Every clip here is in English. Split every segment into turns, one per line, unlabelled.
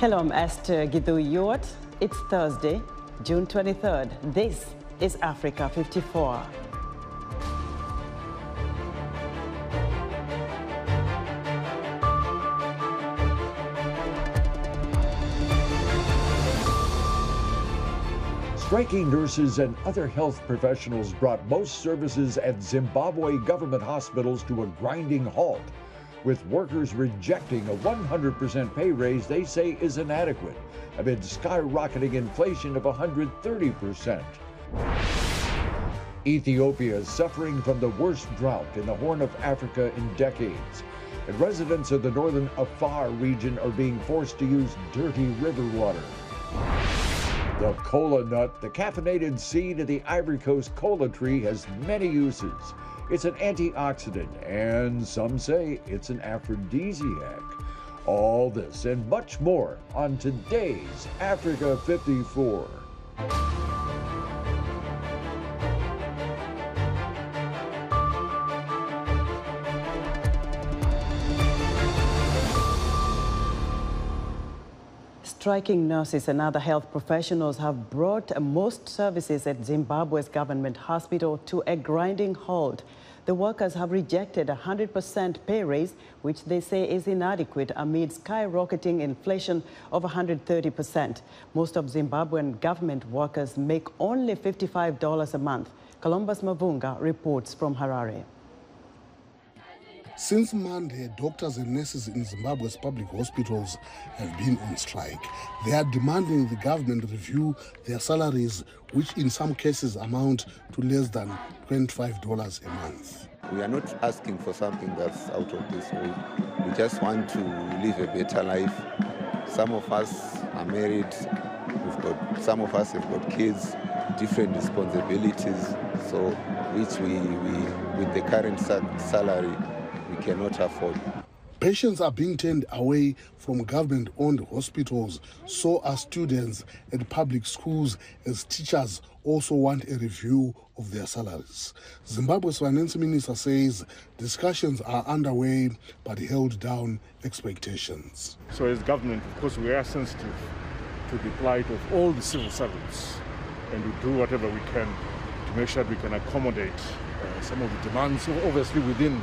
Hello, I'm Esther Gidhu-Yuot. It's Thursday, June 23rd. This is Africa 54.
Striking nurses and other health professionals brought most services at Zimbabwe government hospitals to a grinding halt, with workers rejecting a 100% pay raise they say is inadequate amid skyrocketing inflation of 130%. Ethiopia is suffering from the worst drought in the Horn of Africa in decades, and residents of the Northern Afar region are being forced to use dirty river water. The cola nut, the caffeinated seed of the Ivory Coast cola tree, has many uses. It's an antioxidant, and some say it's an aphrodisiac. All this and much more on today's Africa 54.
Striking nurses and other health professionals have brought most services at Zimbabwe's government hospital to a grinding halt. The workers have rejected a 100% pay raise, which they say is inadequate amid skyrocketing inflation of 130%. Most of Zimbabwean government workers make only $55 a month. Columbus Mavunga reports from Harare.
Since Monday, doctors and nurses in Zimbabwe's public hospitals have been on strike. They are demanding the government review their salaries, which in some cases amount to less than $25 a month.
We are not asking for something that's out of this world. We just want to live a better life. Some of us are married, some of us have got kids, different responsibilities, so which we with the current salary, we cannot afford.
Patients are being turned away from government-owned hospitals, so are students at public schools, as teachers also want a review of their salaries. Zimbabwe's finance minister says discussions are underway but held down expectations.
So as government, of course, we are sensitive to the plight of all the civil servants, and we do whatever we can to make sure that we can accommodate some of the demands, obviously within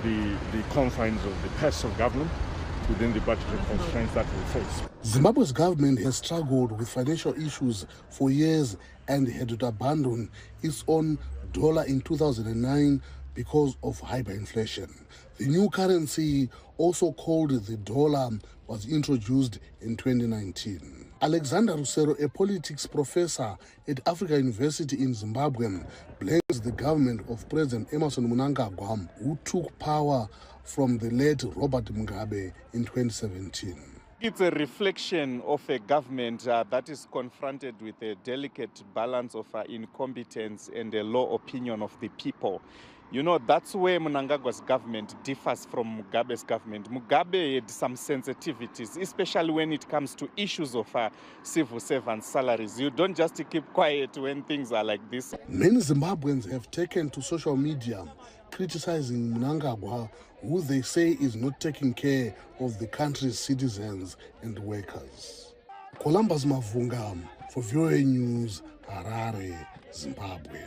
the confines of the purse of government, within the budgetary constraints that we face.
Zimbabwe's government has struggled with financial issues for years and had to abandon its own dollar in 2009 because of hyperinflation. The new currency, also called the dollar, was introduced in 2019. Alexander Rusero, a politics professor at Africa University in Zimbabwe, blames the government of President Emmerson Mnangagwa, who took power from the late Robert Mugabe in 2017.
It's a reflection of a government that is confronted with a delicate balance of incompetence and a low opinion of the people. You know, that's where Mnangagwa's government differs from Mugabe's government. Mugabe had some sensitivities, especially when it comes to issues of civil servants' salaries. You don't just keep quiet when things are like this.
Many Zimbabweans have taken to social media criticizing Mnangagwa, who they say is not taking care of the country's citizens and workers. Columbus Mavunga for VOA News, Harare, Zimbabwe.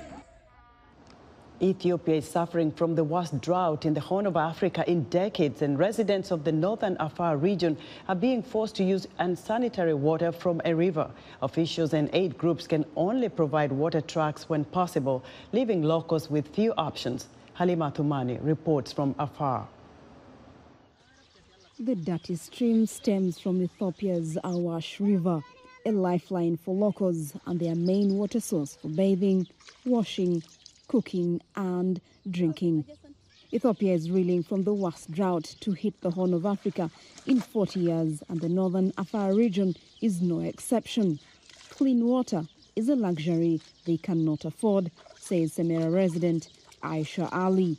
Ethiopia is suffering from the worst drought in the Horn of Africa in decades, and residents of the Northern Afar region are being forced to use unsanitary water from a river. Officials and aid groups can only provide water trucks when possible, leaving locals with few options. Halima Thumani reports from Afar.
The dirty stream stems from Ethiopia's Awash River, a lifeline for locals and their main water source for bathing, washing, cooking and drinking. Ethiopia is reeling from the worst drought to hit the Horn of Africa in 40 years, and the Northern Afar region is no exception. Clean water is a luxury they cannot afford, says Semera resident Aisha Ali.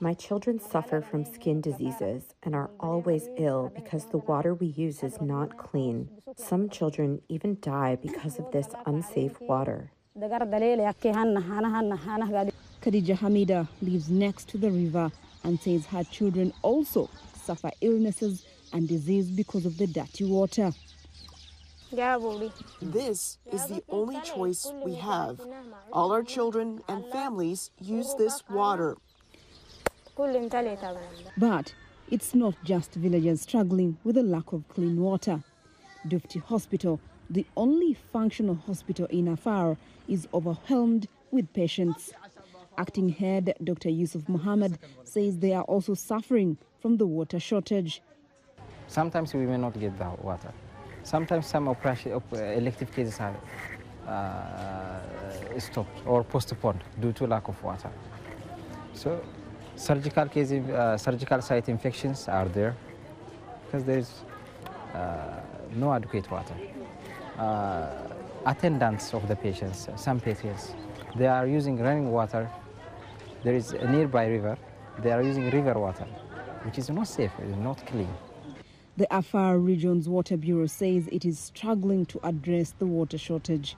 My children suffer from skin diseases and are always ill because the water we use is not clean. Some children even die because of this unsafe water.
Khadija Hamida lives next to the river and says her children also suffer illnesses and disease because of the dirty water.
This is the only choice we have. All our children and families use this water.
But it's not just villagers struggling with a lack of clean water. Dufti Hospital, the only functional hospital in Afar, is overwhelmed with patients. Acting head Dr. Yusuf Mohammed says they are also suffering from the water shortage.
Sometimes we may not get the water. Sometimes some elective cases are stopped or postponed due to lack of water. So surgical cases, surgical site infections are there because there is no adequate water. Attendance of the patients, some patients, they are using running water. There is a nearby river. They are using river water, which is not safe, it is not clean.
The Afar Region's Water Bureau says it is struggling to address the water shortage.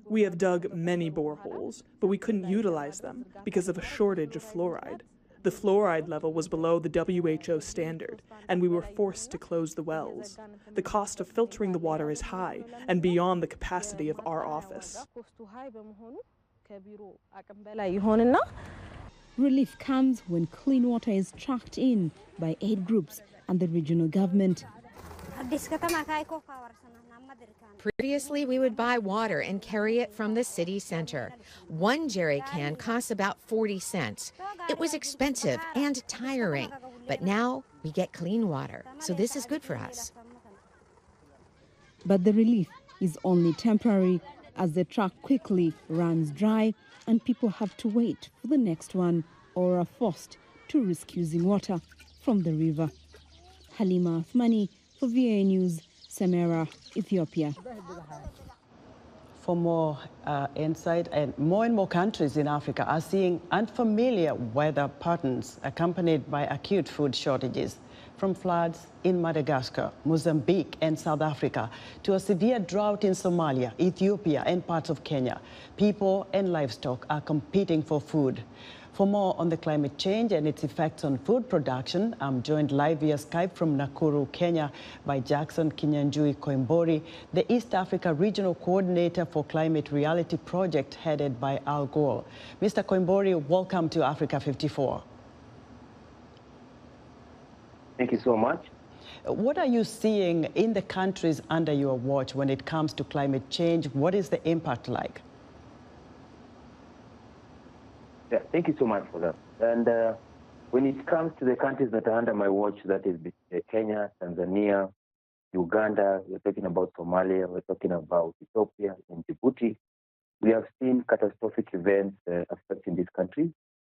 We have dug many boreholes, but we couldn't utilize them because of a shortage of fluoride. The fluoride level was below the WHO standard, and we were forced to close the wells. The cost of filtering the water is high and beyond the capacity of our office.
Relief comes when clean water is trucked in by aid groups and the regional government.
Previously, we would buy water and carry it from the city center. One jerry can costs about 40 cents. It was expensive and tiring, but now we get clean water, so this is good for us.
But the relief is only temporary as the truck quickly runs dry and people have to wait for the next one or are forced to risk using water from the river. Halima Athmani for VOA News, Samara, Ethiopia.
For more insight, and more countries in Africa are seeing unfamiliar weather patterns accompanied by acute food shortages. From floods in Madagascar, Mozambique and South Africa to a severe drought in Somalia, Ethiopia and parts of Kenya, people and livestock are competing for food. For more on the climate change and its effects on food production, I'm joined live via Skype from Nakuru, Kenya by Jackson Kinyanjui Koimbori, the East Africa Regional Coordinator for Climate Reality Project headed by Al Gore. Mr. Koimbori, welcome to Africa 54.
Thank you so much.
What are you seeing in the countries under your watch when it comes to climate change? What is the impact like?
Yeah, thank you so much for that. And when it comes to the countries that are under my watch, that is Kenya, Tanzania, Uganda, we're talking about Somalia, we're talking about Ethiopia and Djibouti, we have seen catastrophic events affecting these countries.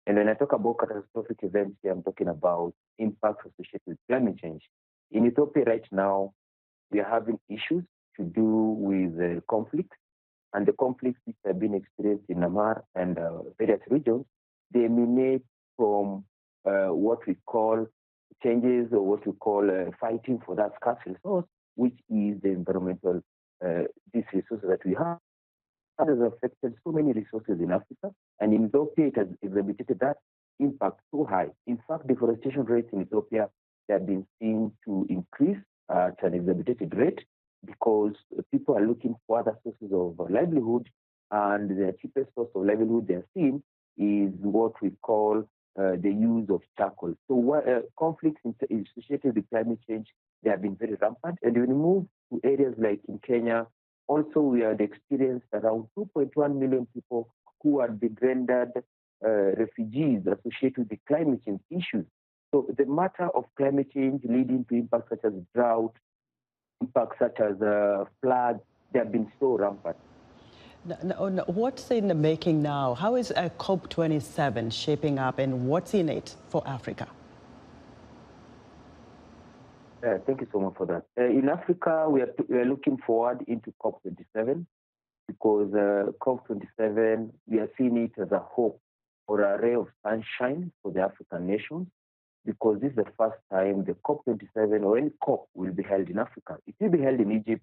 And when I talk about catastrophic events here, I'm talking about impacts associated with climate change. In Ethiopia right now, we are having issues to do with conflict. And the conflicts which have been experienced in Namar and various regions, they emanate from what we call changes or what we call fighting for that scarce resource, which is the environmental these resources that we have. That has affected so many resources in Africa, and in Ethiopia it has exhibited that impact so high. In fact, deforestation rates in Ethiopia have been seen to increase at an exhibited rate because people are looking for other sources of livelihood, and the cheapest source of livelihood they're seeing is what we call the use of charcoal. So conflicts associated with climate change, they have been very rampant. And when we move to areas like in Kenya, also we had experienced around 2.1 million people who had been rendered refugees associated with the climate change issues. So the matter of climate change leading to impacts such as drought, impacts such as floods, they have been so rampant.
No, what's in the making now? How is COP27 shaping up and what's in it for Africa?
Thank you so much for that. In Africa, we are looking forward into COP27 because COP27, we are seeing it as a hope or a ray of sunshine for the African nations, because this is the first time the COP27 or any COP will be held in Africa. It will be held in Egypt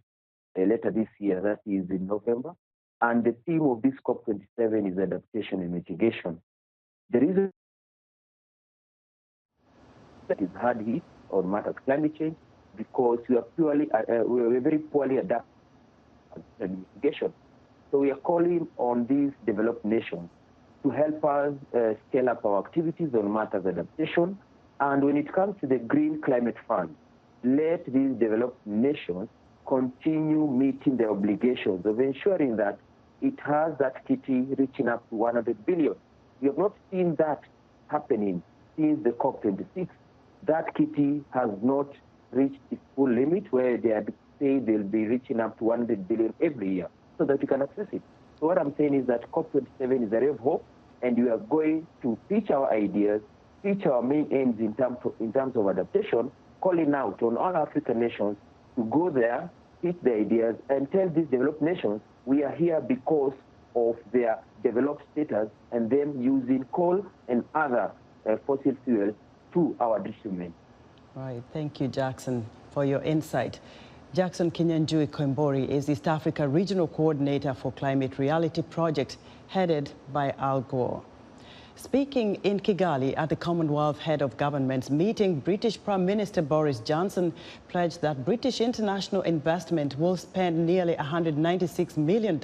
later this year, that is in November. And the theme of this COP27 is adaptation and mitigation. The reason that is hard hit on matters of climate change because we are very poorly adapted to mitigation. So we are calling on these developed nations to help us scale up our activities on matters of adaptation. And when it comes to the Green Climate Fund, let these developed nations continue meeting their obligations of ensuring that it has that kitty reaching up to 100 billion. We have not seen that happening since the COP26. That kitty has not reached its full limit where they say they'll be reaching up to 100 billion every year so that we can access it. So what I'm saying is that COP27 is a ray of hope, and we are going to pitch our ideas, pitch our main aims in terms of adaptation, calling out on all African nations to go there, pitch their ideas, and tell these developed nations we are here because of their developed status and them using coal and other fossil fuels to our detriment.
Right. Thank you, Jackson, for your insight. Jackson Kinyanjui Koimbori is East Africa Regional Coordinator for Climate Reality Project, headed by Al Gore. Speaking in Kigali at the Commonwealth Head of Government's meeting, British Prime Minister Boris Johnson pledged that British international investment will spend nearly $196 million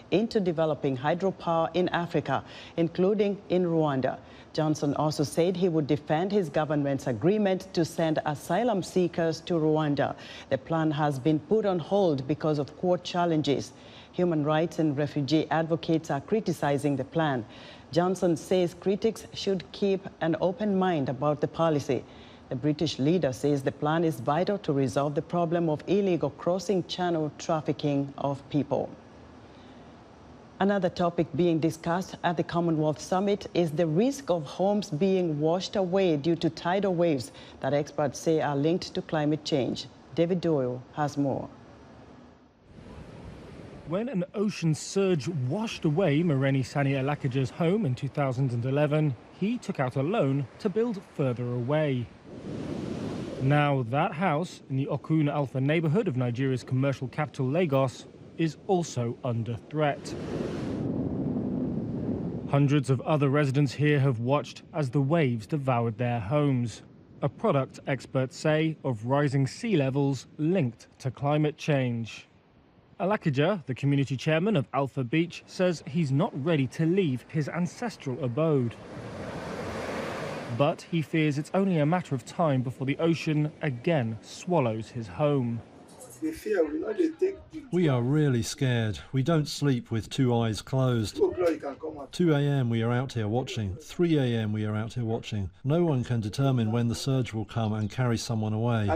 into developing hydropower in Africa, including in Rwanda. Johnson also said he would defend his government's agreement to send asylum seekers to Rwanda. The plan has been put on hold because of court challenges. Human rights and refugee advocates are criticizing the plan. Johnson says critics should keep an open mind about the policy. The British leader says the plan is vital to resolve the problem of illegal crossing channel trafficking of people. Another topic being discussed at the Commonwealth Summit is the risk of homes being washed away due to tidal waves that experts say are linked to climate change. David Doyle has more.
When an ocean surge washed away Moreni Sani Alakaja's home in 2011, he took out a loan to build further away. Now that house in the Okun Alpha neighborhood of Nigeria's commercial capital Lagos is also under threat. Hundreds of other residents here have watched as the waves devoured their homes, a product experts say of rising sea levels linked to climate change. Alakaja, the community chairman of Alpha Beach, says he's not ready to leave his ancestral abode. But he fears it's only a matter of time before the ocean again swallows his home.
We are really scared. We don't sleep with two eyes closed. 2 a.m. we are out here watching. 3 a.m. we are out here watching. No one can determine when the surge will come and carry someone away.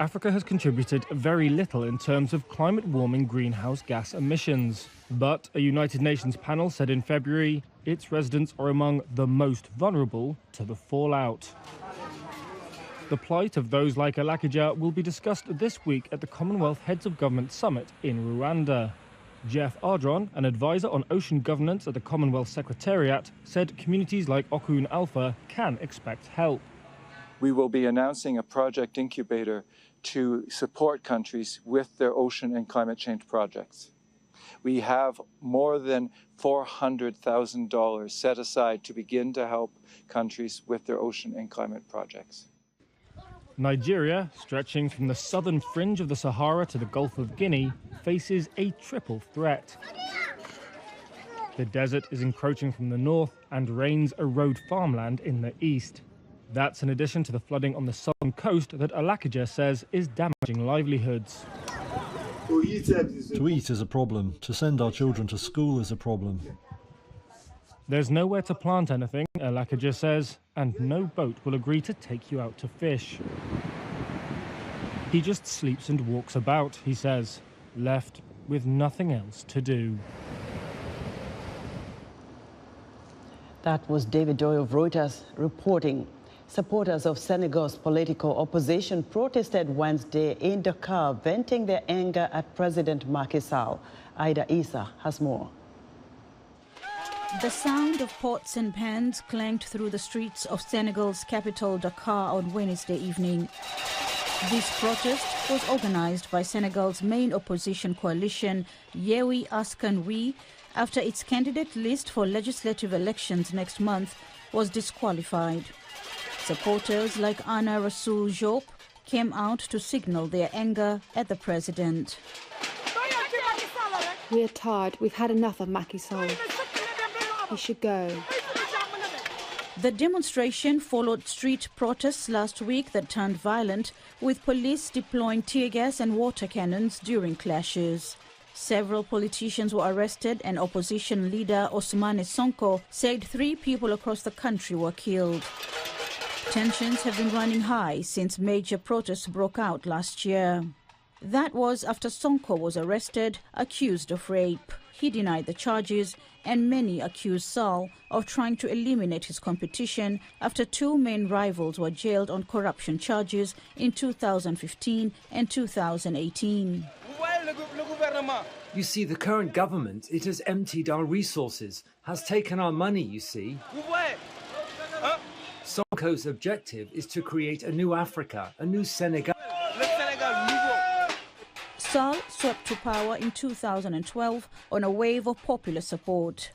Africa has contributed very little in terms of climate warming greenhouse gas emissions. But a United Nations panel said in February its residents are among the most vulnerable to the fallout. The plight of those like Alakaja will be discussed this week at the Commonwealth Heads of Government Summit in Rwanda. Jeff Ardron, an advisor on ocean governance at the Commonwealth Secretariat, said communities like Okun Alpha can expect help.
We will be announcing a project incubator to support countries with their ocean and climate change projects. We have more than $400,000 set aside to begin to help countries with their ocean and climate projects.
Nigeria, stretching from the southern fringe of the Sahara to the Gulf of Guinea, faces a triple threat. The desert is encroaching from the north and rains erode farmland in the east. That's in addition to the flooding on the southern coast that Alakaja says is damaging livelihoods.
To eat is a problem. To send our children to school is a problem.
There's nowhere to plant anything, Alakaja says, and no boat will agree to take you out to fish. He just sleeps and walks about, he says, left with nothing else to do.
That was David Doyle of Reuters reporting. Supporters of Senegal's political opposition protested Wednesday in Dakar, venting their anger at President Macky Sall. Aida Issa has more.
The sound of pots and pans clanged through the streets of Senegal's capital, Dakar, on Wednesday evening. This protest was organized by Senegal's main opposition coalition, Yewwi Askan Wi, after its candidate list for legislative elections next month was disqualified. Supporters like Anna Rasoul Job came out to signal their anger at the president.
We are tired. We've had enough of Macky Sall. He should go.
The demonstration followed street protests last week that turned violent, with police deploying tear gas and water cannons during clashes. Several politicians were arrested, and opposition leader Ousmane Sonko said 3 people across the country were killed. Tensions have been running high since major protests broke out last year. That was after Sonko was arrested, accused of rape. He denied the charges, and many accused Sall of trying to eliminate his competition after 2 main rivals were jailed on corruption charges in 2015 and 2018.
You see, the current government, it has emptied our resources, has taken our money, you see. Sonko's objective is to create a new Africa, a new Senegal.
Sall swept to power in 2012 on a wave of popular support.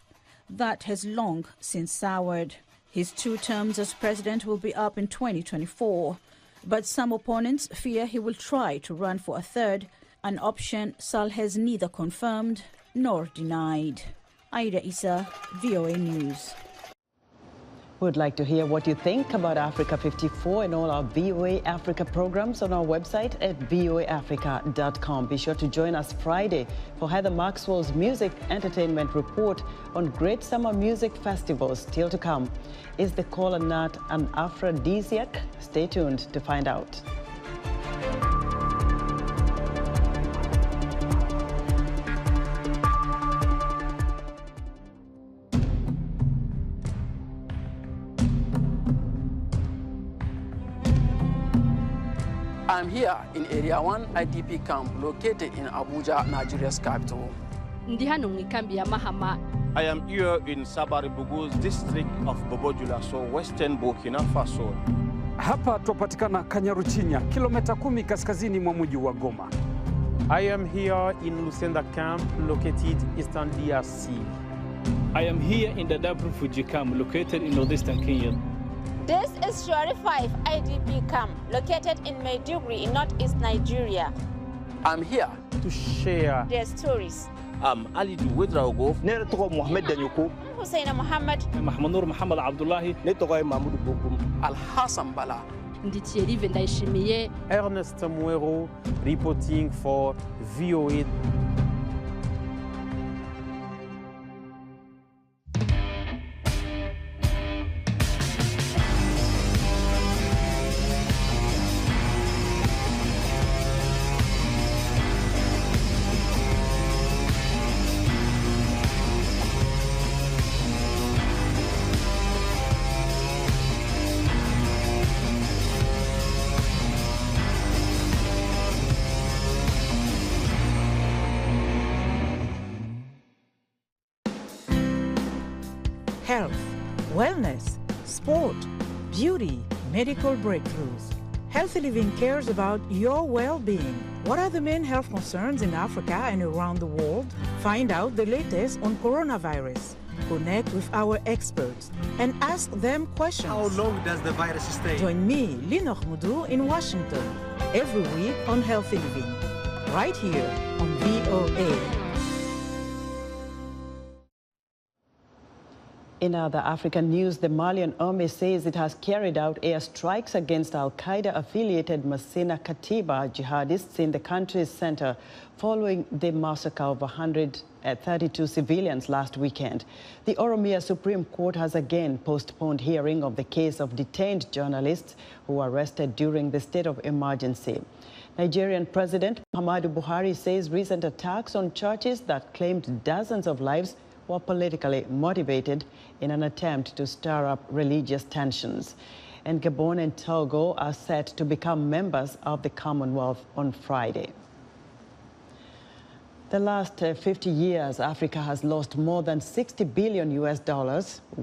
That has long since soured. His 2 terms as president will be up in 2024. But some opponents fear he will try to run for a 3rd, an option Sall has neither confirmed nor denied. Aida Issa, VOA News.
We'd like to hear what you think about Africa 54 and all our VOA Africa programs on our website at voaafrica.com. Be sure to join us Friday for Heather Maxwell's Music Entertainment Report on great summer music festivals still to come. Is the kola nut an aphrodisiac? Stay tuned to find out.
I'm here in Area 1 IDP camp located in Abuja, Nigeria's capital.
I am here in Sabari-Bugu's district of Bobojulaso, Western Burkina Faso.
Hapa tupatikana Kanyaruchinya, kilomita 10 kaskazini mwa mji wa Goma.
I am here in Lusenda camp located Eastern DRC.
I am here in the Drought refugee camp located in northeastern Kenya.
This is Shari 5 IDP camp located in Maiduguri in northeast Nigeria.
I'm here
to share
their stories.
I'm Ali Duwedraogo.
Neretogo Mohamed Danyuku. Hussein Mohammed.
Mahmoud Mohamed Abdullahi.
Netogo Mahmoud Bokum. Al Hassan Bala.
Nditieri Vendaishimiye. Ernest Muero reporting for VOA.
Health, wellness, sport, beauty, medical breakthroughs. Healthy Living cares about your well-being. What are the main health concerns in Africa and around the world? Find out the latest on coronavirus. Connect with our experts and ask them questions.
How long does the virus stay?
Join me, Linor Mudu, in Washington, every week on Healthy Living, right here on VOA.
In other African news, the Malian army says it has carried out airstrikes against al-Qaeda-affiliated Masina Katiba jihadists in the country's center following the massacre of 132 civilians last weekend. The Oromia Supreme Court has again postponed hearing of the case of detained journalists who were arrested during the state of emergency. Nigerian President Muhammadu Buhari says recent attacks on churches that claimed dozens of lives were politically motivated in an attempt to stir up religious tensions. And Gabon and Togo are set to become members of the Commonwealth on Friday. The last 50 years, Africa has lost more than $60 billion,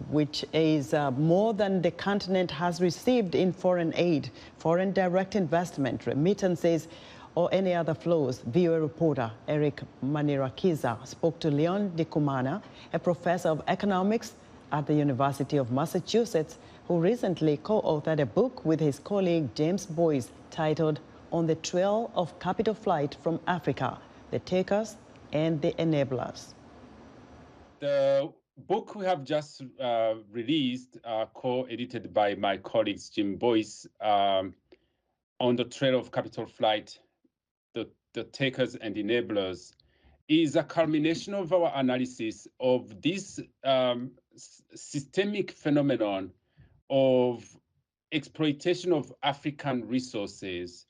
which is more than the continent has received in foreign aid, foreign direct investment, remittances, or any other flows. VOA reporter Eric Manirakiza spoke to Leon Ndikumana, a professor of economics at the University of Massachusetts, who recently co-authored a book with his colleague James Boyce titled On the Trail of Capital Flight from Africa, the Takers and the Enablers.
The book we have just released, co-edited by my colleagues Jim Boyce, On the Trail of Capital Flight, the Takers and Enablers, is a culmination of our analysis of this systemic phenomenon of exploitation of African resources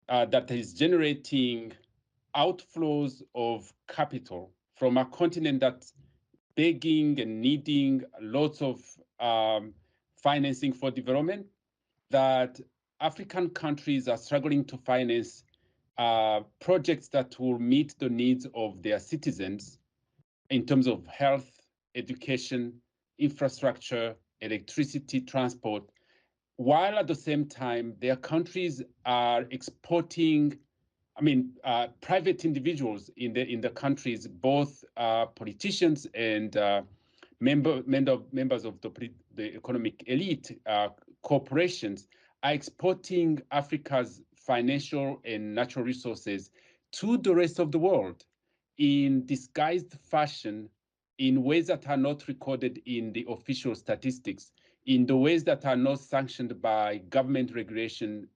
that is generating outflows of capital from a continent that's begging and needing lots of financing for development, that African countries are struggling to finance projects that will meet the needs of their citizens in terms of health, education, infrastructure, electricity, transport, while at the same time their countries are exporting, private individuals in the countries, both politicians and members of the economic elite, corporations, are exporting Africa's financial and natural resources to the rest of the world in disguised fashion, in ways that are not recorded in the official statistics, in the ways that are not sanctioned by government regulation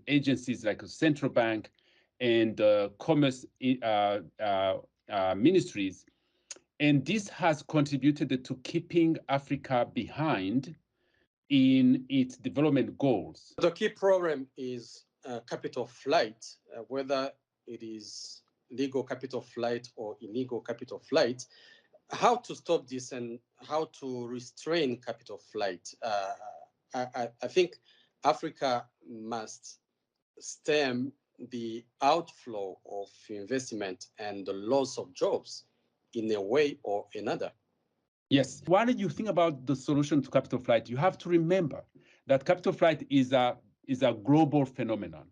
agencies like the central bank and commerce ministries. And this has contributed to keeping Africa behind in its development goals.
The key problem is capital flight, whether it is legal capital flight or illegal capital flight. How to stop this and how to restrain capital flight? I think Africa must stem the outflow of investment and the loss of jobs in a way or another.
Yes. While you think about the solution to capital flight, you have to remember that capital flight is a global phenomenon.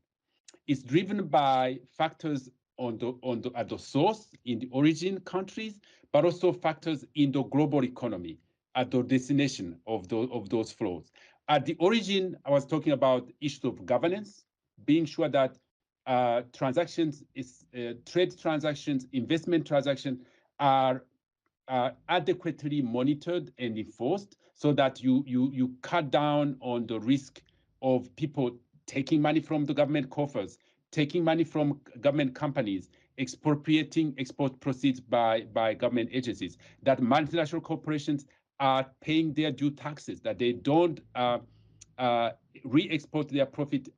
It's driven by factors at the source in the origin countries, but also factors in the global economy at the destination of those flows. At the origin, I was talking about issues of governance, being sure that trade transactions, investment transactions are adequately monitored and enforced, so that you cut down on the risk of people taking money from the government coffers, taking money from government companies, expropriating export proceeds by government agencies, that multinational corporations are paying their due taxes, that they don't re-export their profit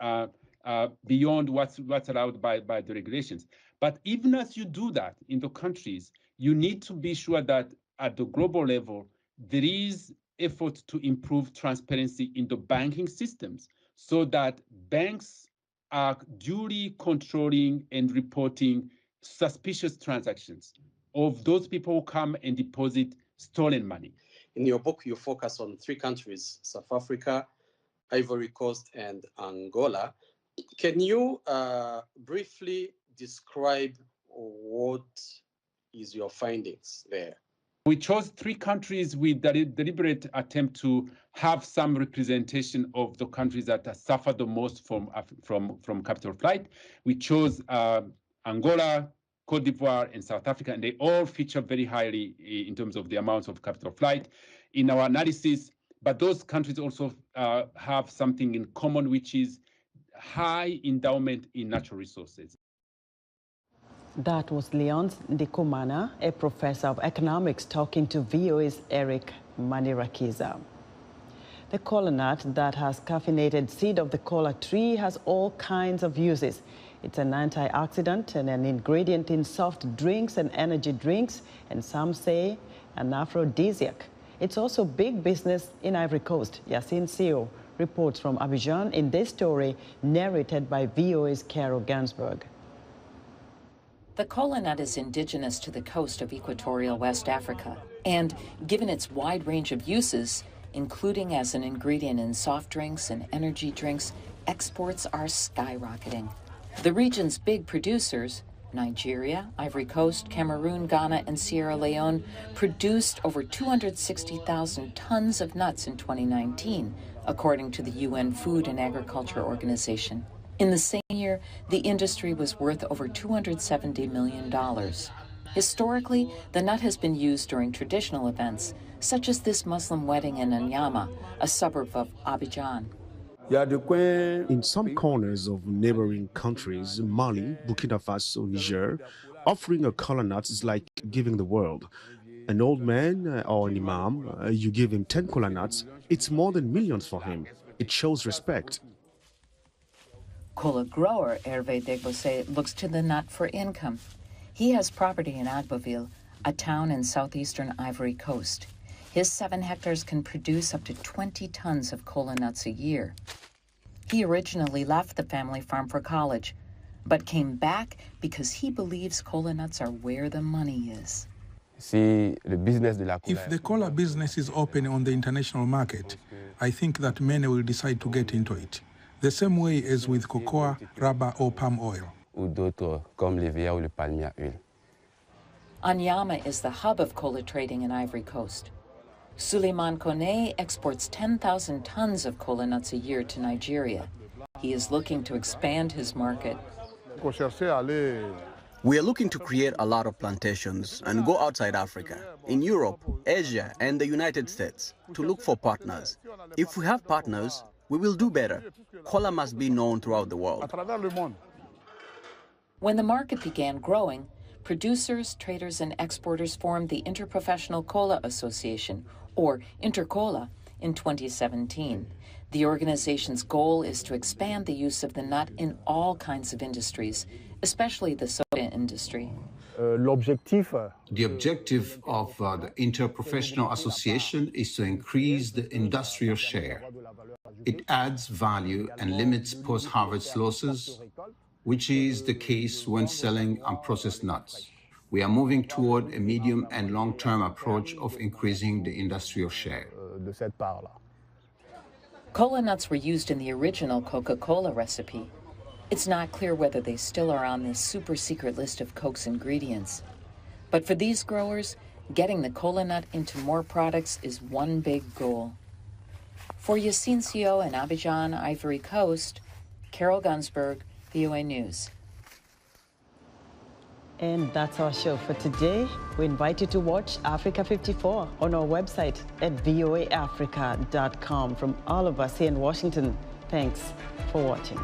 beyond what's allowed by the regulations. But even as you do that in the countries, you need to be sure that at the global level, there is effort to improve transparency in the banking systems, so that banks are duly controlling and reporting suspicious transactions of those people who come and deposit stolen money.
In your book, you focus on 3 countries, South Africa, Ivory Coast, and Angola. Can you briefly describe what is your findings there?
We chose 3 countries with a deliberate attempt to have some representation of the countries that have suffered the most from capital flight. We chose Angola, Cote d'Ivoire, and South Africa, and they all feature very highly in terms of the amounts of capital flight in our analysis. But those countries also have something in common, which is high endowment in natural resources.
That was Leon Ndikumana, a professor of economics, talking to VOA's Eric Manirakiza. The kola nut, that has caffeinated seed of the kola tree, has all kinds of uses. It's an antioxidant and an ingredient in soft drinks and energy drinks, and some say an aphrodisiac. It's also big business in Ivory Coast. Yassine Sio reports from Abidjan in this story, narrated by VOA's Carol Gansberg.
The kola nut is indigenous to the coast of equatorial West Africa, and given its wide range of uses, including as an ingredient in soft drinks and energy drinks, exports are skyrocketing. The region's big producers, Nigeria, Ivory Coast, Cameroon, Ghana, and Sierra Leone, produced over 260,000 tons of nuts in 2019, according to the UN Food and Agriculture Organization. In the same year, the industry was worth over $270 million. Historically, the nut has been used during traditional events, such as this Muslim wedding in Anyama, a suburb of Abidjan.
In some corners of neighboring countries, Mali, Burkina Faso, Niger, offering a kola nut is like giving the world. An old man or an imam, you give him 10 kola nuts, it's more than millions for him. It shows respect.
Kola grower Hervé Degbose looks to the nut for income. He has property in Agboville, a town in southeastern Ivory Coast. His 7 hectares can produce up to 20 tons of kola nuts a year. He originally left the family farm for college, but came back because he believes kola nuts are where the money is.
If the cola business is open on the international market, I think that many will decide to get into it. The same way as with cocoa, rubber, or palm oil.
Anyama is the hub of cola trading in Ivory Coast. Suleiman Kone exports 10,000 tons of kola nuts a year to Nigeria. He is looking to expand his market.
We are looking to create a lot of plantations and go outside Africa, in Europe, Asia, and the United States, to look for partners. If we have partners, we will do better. Kola must be known throughout the world.
When the market began growing, producers, traders, and exporters formed the Interprofessional Cola Association, or Intercola, in 2017. The organization's goal is to expand the use of the nut in all kinds of industries, especially the soda industry.
The objective of the Interprofessional Association is to increase the industrial share. It adds value and limits post-harvest losses, which is the case when selling unprocessed nuts. We are moving toward a medium and long-term approach of increasing the industrial share.
Kola nuts were used in the original Coca-Cola recipe. It's not clear whether they still are on this super secret list of Coke's ingredients. But for these growers, getting the kola nut into more products is one big goal. For Yacincio in Abidjan, Ivory Coast, Carol Gunsberg, VOA News.
And that's our show for today. We invite you to watch Africa 54 on our website at voaafrica.com. From all of us here in Washington, thanks for watching.